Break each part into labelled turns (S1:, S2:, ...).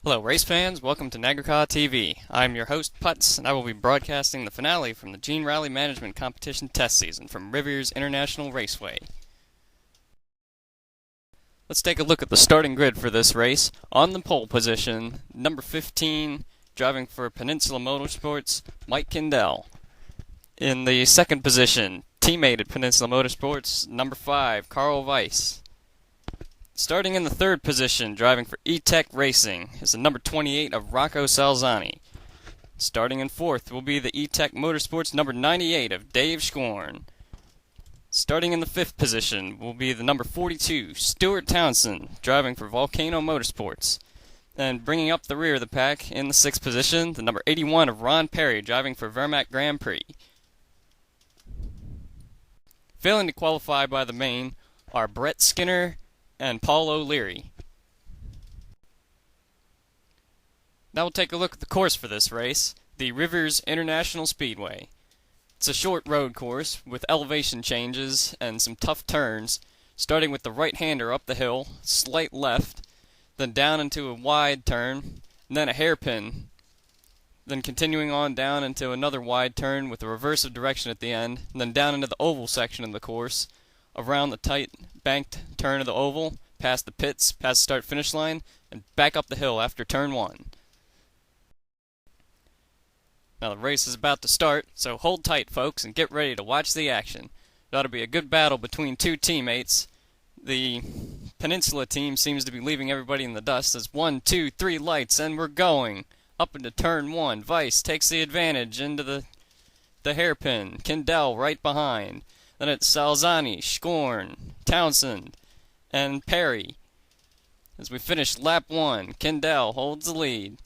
S1: Hello race fans, welcome to Nagraca TV. I'm your host Putz, and I will be broadcasting the finale from the Gene Rally Management Competition test season from Rivers International Raceway. Let's take a look at the starting grid for this race. On the pole position, number 15, driving for Peninsula Motorsports, Mike Kindell. In the second position, teammate at Peninsula Motorsports, number 5, Carl Weiss. Starting in the third position, driving for E-Tech Racing, is the number 28 of Rocco Salzani. Starting in fourth will be the E-Tech Motorsports number 98 of Dave Schorn. Starting in the fifth position will be the number 42, Stuart Townsend, driving for Volcano Motorsports. And bringing up the rear of the pack in the sixth position, the number 81 of Ron Perry, driving for Vermac Grand Prix. Failing to qualify by the main are Brett Skinner and Paul O'Leary. Now we'll take a look at the course for this race, the Rivers International Speedway. It's a short road course with elevation changes and some tough turns, starting with the right-hander up the hill, slight left, then down into a wide turn, and then a hairpin, then continuing on down into another wide turn with a reverse of direction at the end, and then down into the oval section of the course, around the tight banked turn of the oval, past the pits, past the start-finish line, and back up the hill after turn 1. Now the race is about to start, so hold tight folks and get ready to watch the action. It ought to be a good battle between two teammates. The Peninsula team seems to be leaving everybody in the dust as 1, 2, 3 lights, and we're going. Up into turn 1, Weiss takes the advantage into the hairpin, Kindell right behind. Then it's Salzani, Schorn, Townsend, and Perry. As we finish lap 1, Kindell holds the lead.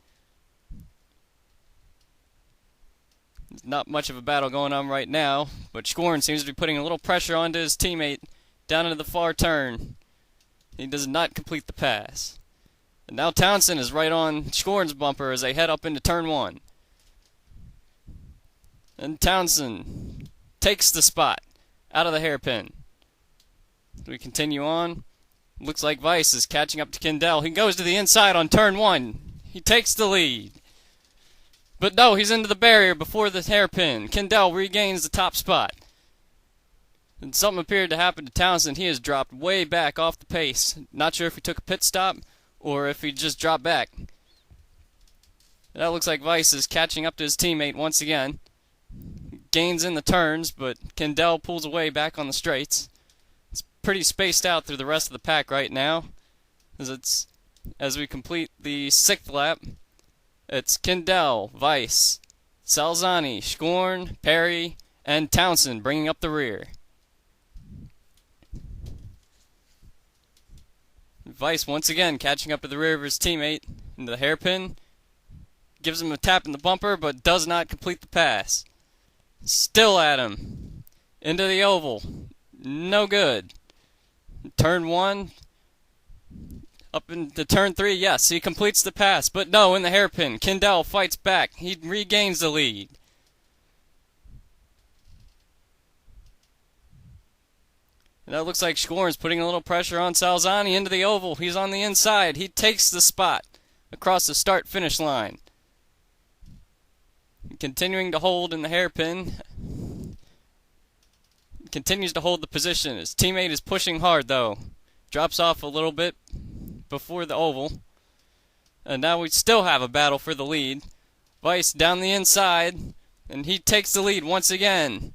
S1: There's not much of a battle going on right now, but Schorn seems to be putting a little pressure onto his teammate down into the far turn. He does not complete the pass. And now Townsend is right on Schorn's bumper as they head up into turn 1. And Townsend takes the spot out of the hairpin. As we continue on, looks like Weiss is catching up to Kindell. He goes to the inside on turn 1. He takes the lead. But no, he's into the barrier before the hairpin. Kindell regains the top spot. And something appeared to happen to Townsend. He has dropped way back off the pace. Not sure if he took a pit stop or if he just dropped back. That looks like Weiss is catching up to his teammate once again. Gains in the turns, but Kindell pulls away back on the straights. It's pretty spaced out through the rest of the pack right now. As we complete the 6th lap, it's Kindell, Weiss, Salzani, Schorn, Perry, and Townsend bringing up the rear. Weiss once again catching up to the rear of his teammate into the hairpin. Gives him a tap in the bumper, but does not complete the pass. Still at him. Into the oval. No good. Turn 1. Up into turn 3. Yes, he completes the pass. But no, in the hairpin. Kindell fights back. He regains the lead. And that looks like Schorn's putting a little pressure on Salzani into the oval. He's on the inside. He takes the spot across the start-finish line. Continuing to hold in the hairpin. Continues to hold the position. His teammate is pushing hard, though. Drops off a little bit before the oval. And now we still have a battle for the lead. Weiss down the inside. And he takes the lead once again.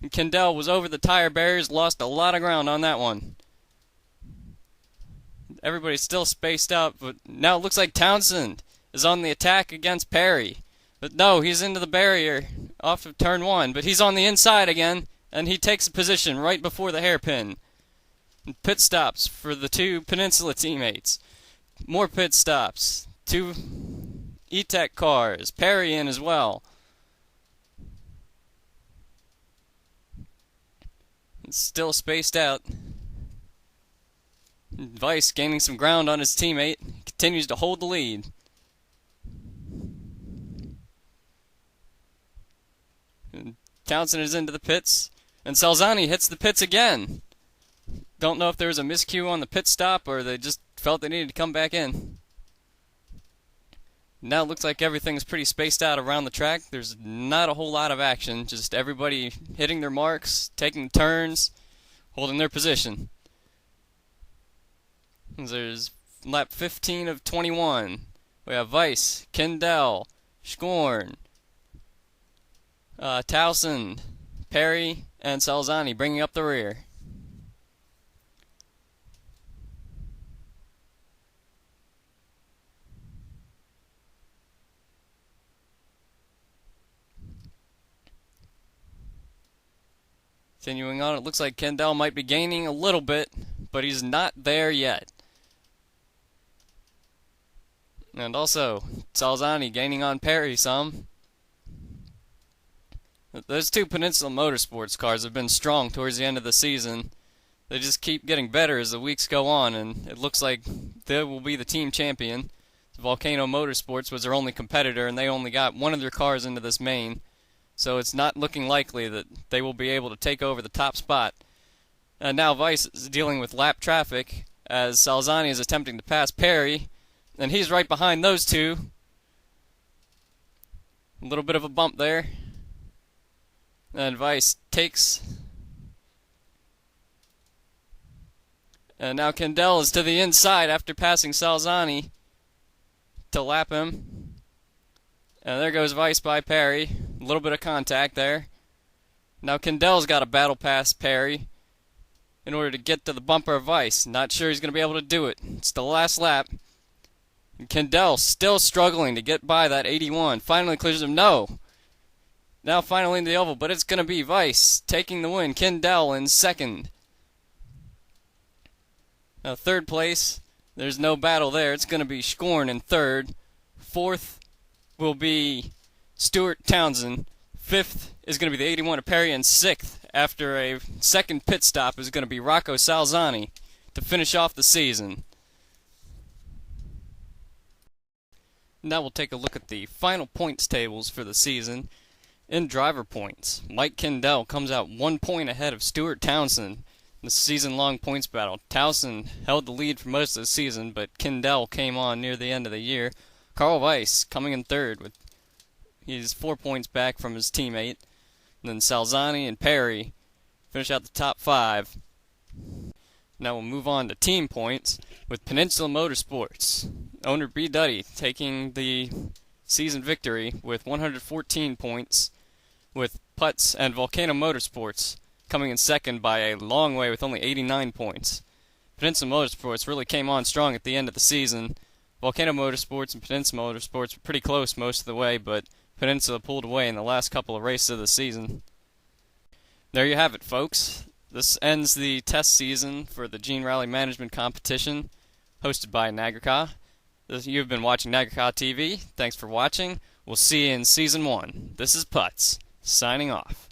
S1: And Kindell was over the tire barriers. Lost a lot of ground on that one. Everybody's still spaced out. But now it looks like Townsend is on the attack against Perry. But no, he's into the barrier off of turn 1. But he's on the inside again, and he takes a position right before the hairpin. And pit stops for the two Peninsula teammates. More pit stops. 2 E-Tech cars. Perry in as well. It's still spaced out. Weiss gaining some ground on his teammate. Continues to hold the lead. Townsend is into the pits, and Salzani hits the pits again. Don't know if there was a miscue on the pit stop or they just felt they needed to come back in. Now it looks like everything's pretty spaced out around the track. There's not a whole lot of action, just everybody hitting their marks, taking turns, holding their position. There's lap 15 of 21. We have Weiss, Kendall, Schorn, Towson, Perry, and Salzani bringing up the rear. Continuing on, it looks like Kendall might be gaining a little bit, but he's not there yet. And also, Salzani gaining on Perry some. Those two Peninsula Motorsports cars have been strong towards the end of the season. They just keep getting better as the weeks go on, and it looks like they will be the team champion. Volcano Motorsports was their only competitor, and they only got one of their cars into this main. So it's not looking likely that they will be able to take over the top spot. And now Weiss is dealing with lap traffic as Salzani is attempting to pass Perry, and he's right behind those two. A little bit of a bump there. And Weiss takes. And now Kendall is to the inside after passing Salzani to lap him. And there goes Weiss by Perry. A little bit of contact there. Now Kendall's got to battle past Perry in order to get to the bumper of Weiss. Not sure he's going to be able to do it. It's the last lap. And Kendall still struggling to get by that 81. Finally clears him. No. Now finally in the oval, but it's going to be Weiss taking the win. Kendall in second. Now third place, there's no battle there. It's going to be Schorn in third. Fourth will be Stuart Townsend. Fifth is going to be the 81 of Perry. And sixth, after a second pit stop, is going to be Rocco Salzani to finish off the season. Now we'll take a look at the final points tables for the season. In driver points, Mike Kendall comes out 1 point ahead of Stuart Townsend in the season-long points battle. Townsend held the lead for most of the season, but Kendall came on near the end of the year. Carl Weiss coming in third. He's 4 points back from his teammate. And then Salzani and Perry finish out the top 5. Now we'll move on to team points with Peninsula Motorsports. Owner B. Duddy taking the season victory with 114 points, with Putz and Volcano Motorsports coming in second by a long way with only 89 points. Peninsula Motorsports really came on strong at the end of the season. Volcano Motorsports and Peninsula Motorsports were pretty close most of the way, but Peninsula pulled away in the last couple of races of the season. There you have it, folks. This ends the test season for the Gene Rally Management competition hosted by Nagrika. You've been watching Nagrika TV. Thanks for watching. We'll see you in Season 1. This is Putz, signing off.